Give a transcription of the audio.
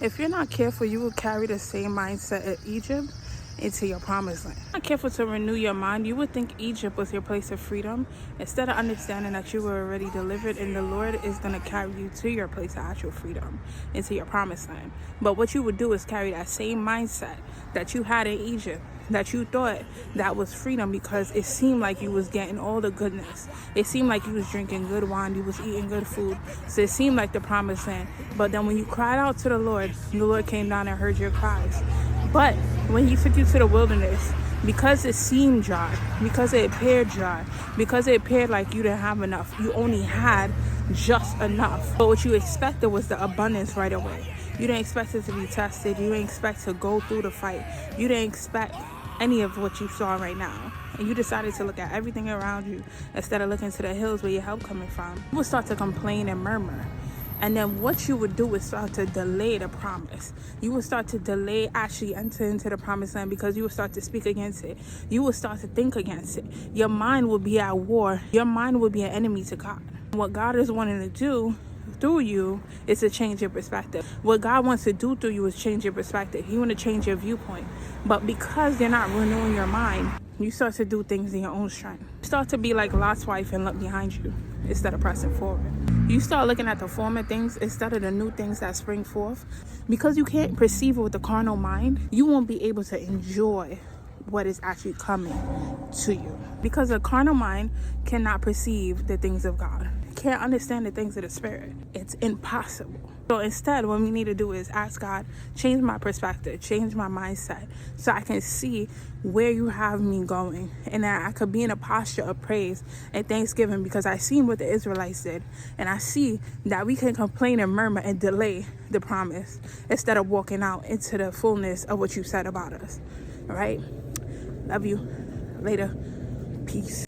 If you're not careful, you will carry the same mindset of Egypt into your promised land. If you're not careful to renew your mind, you would think Egypt was your place of freedom instead of understanding that you were already delivered and the Lord is going to carry you to your place of actual freedom, into your promised land. But what you would do is carry that same mindset that you had in Egypt, that you thought that was freedom because it seemed like you was getting all the goodness. It seemed like you was drinking good wine, you was eating good food. So it seemed like the promised land. But then when you cried out to the Lord came down and heard your cries. But when he took you to the wilderness, because it seemed dry, because it appeared dry, because it appeared like you didn't have enough, you only had just enough. But what you expected was the abundance right away. You didn't expect it to be tested. You didn't expect to go through the fight. You didn't expect any of what you saw right now. And you decided to look at everything around you instead of looking to the hills where your help coming from. You would start to complain and murmur. And then what you would do is start to delay the promise. You would start to delay actually entering into the promised land because you would start to speak against it. You would start to think against it. Your mind will be at war. Your mind will be an enemy to God. What God is wanting to do through you is to change your perspective. What God wants to do through you is change your perspective. He want to change your viewpoint. But because they're not renewing your mind, you start to do things in your own strength. You start to be like Lot's wife and look behind you instead of pressing forward. You start looking at the former things instead of the new things that spring forth. Because you can't perceive it with the carnal mind, you won't be able to enjoy what is actually coming to you. Because a carnal mind cannot perceive the things of God. Can't understand the things of the Spirit. It's impossible. So instead, what we need to do is ask God, change my perspective, change my mindset so I can see where you have me going and that I could be in a posture of praise and thanksgiving because I seen what the Israelites did and I see that we can complain and murmur and delay the promise instead of walking out into the fullness of what you said about us. All right? Love you. Later. Peace.